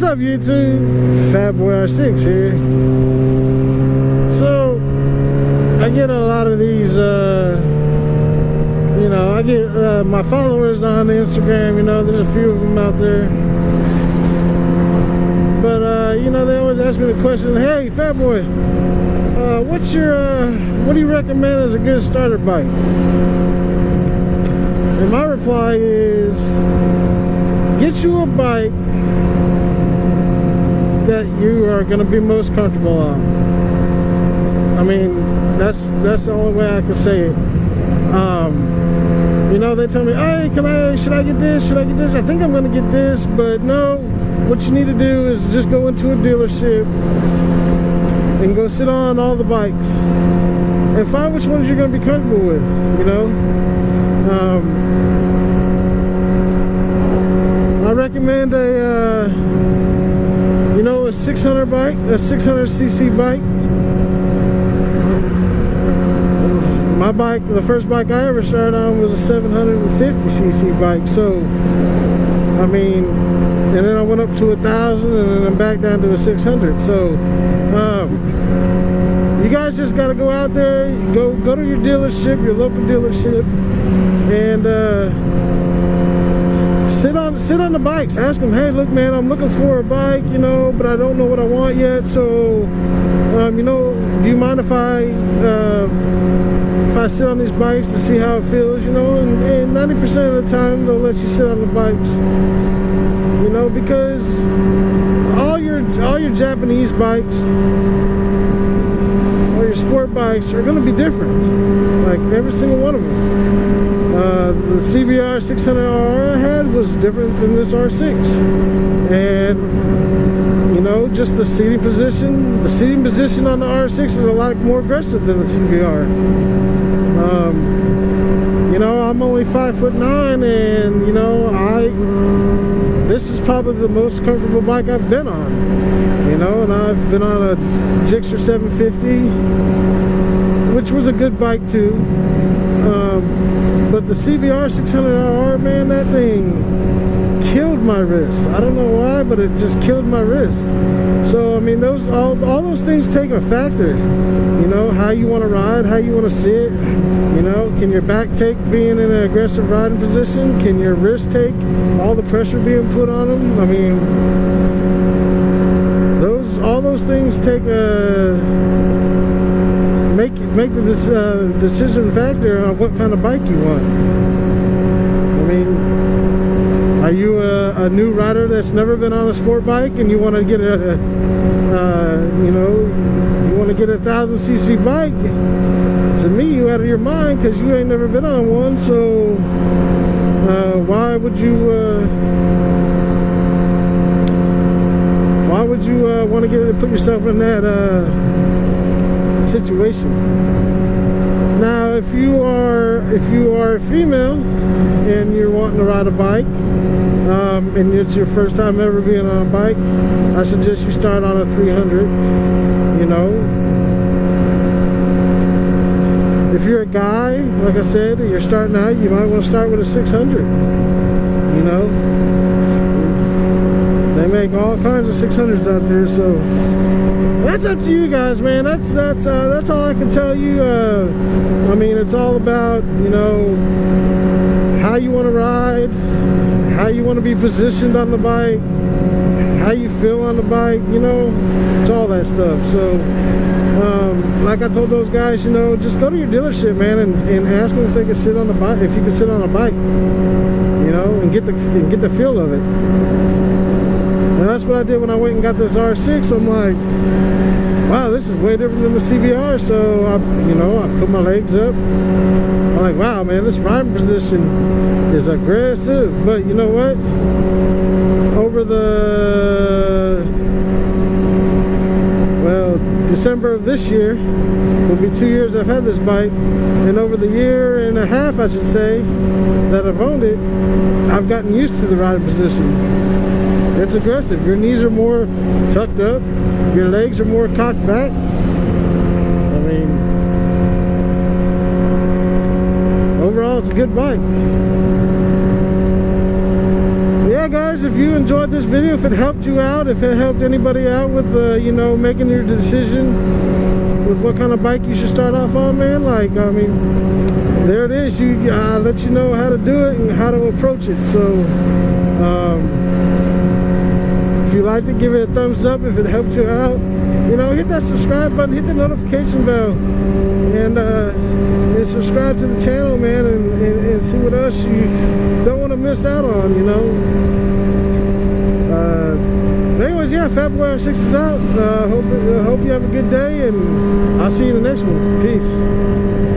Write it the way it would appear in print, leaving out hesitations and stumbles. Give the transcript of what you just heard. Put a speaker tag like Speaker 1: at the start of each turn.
Speaker 1: up, YouTube? Fat Boy R6 here. So I get a lot of these, you know, I get my followers on Instagram, you know, there's a few of them out there. But, you know, they always ask me the question, hey, Fat Boy, what's your, what do you recommend as a good starter bike? And my reply is, get you a bike that you are going to be most comfortable on. I mean, that's the only way I can say it. You know, they tell me, hey, should I get this? Should I get this? I think I'm going to get this, but no. What you need to do is just go into a dealership and go sit on all the bikes and find which ones you're going to be comfortable with, you know. I recommend a, you know, a 600 bike, a 600cc bike. My bike, the first bike I ever started on was a 750cc bike. So, I mean, and then I went up to 1,000 and then I'm back down to a 600. So, you guys just got to go out there, go to your dealership, your local dealership, and sit on the bikes. Ask them, hey, look, man, I'm looking for a bike, you know, but I don't know what I want yet. So, you know, do you mind if I sit on these bikes to see how it feels, you know? And 90% of the time, they'll let you sit on the bikes, you know, because all your Japanese bikes, all your sport bikes are going to be different, like every single one of them. The CBR 600R I had was different than this R6, and you know, just the seating position on the R6 is a lot more aggressive than the CBR. You know, I'm only 5'9", and you know, this is probably the most comfortable bike I've been on. You know, and I've been on a Gixxer 750, which was a good bike too. But the CBR 600R, man, that thing killed my wrist. I don't know why, but it just killed my wrist. So I mean, all those things take a factor. You know, how you want to ride, how you want to sit. You know, can your back take being in an aggressive riding position? Can your wrist take all the pressure being put on them? I mean, all those things take make the decision factor on what kind of bike you want. I mean, are you a new rider that's never been on a sport bike and you want to get you know, you want to get a 1,000cc bike? To me, you out of your mind, because you ain't never been on one. So why would you want to put yourself in that situation? Now, if you are a female and you're wanting to ride a bike, and it's your first time ever being on a bike, I suggest you start on a 300. You know, if you're a guy, like I said, you're starting out, you might want to start with a 600. You know, they make all kinds of 600s out there, so that's up to you guys, man. That's all I can tell you. I mean, it's all about, you know, how you want to ride, how you want to be positioned on the bike, how you feel on the bike, you know, it's all that stuff. So, like I told those guys, you know, just go to your dealership, man, and ask them if they can sit on the bike, if you can sit on a bike, you know, and get the feel of it. And that's what I did when I went and got this R6. I'm like, wow, this is way different than the CBR. So you know, I put my legs up. I'm like, wow, man, this riding position is aggressive. But you know what? Over December of this year will be 2 years I've had this bike, and over the year and a half, I should say, that I've owned it, I've gotten used to the riding position. It's aggressive. Your knees are more tucked up, your legs are more cocked back. I mean, overall, it's a good bike. Yeah, guys. guys, if you enjoyed this video, if it helped you out, if it helped anybody out with you know, making your decision with what kind of bike you should start off on, man, like, I mean, there it is. I let you know how to do it and how to approach it. So if you liked it, give it a thumbs up. If it helped you out, you know, hit that subscribe button, hit the notification bell, and subscribe to the channel, man, and see what else you don't want to miss out on, you know. Anyways, yeah, February 6 is out. Hope you have a good day, and I'll see you in the next one. Peace.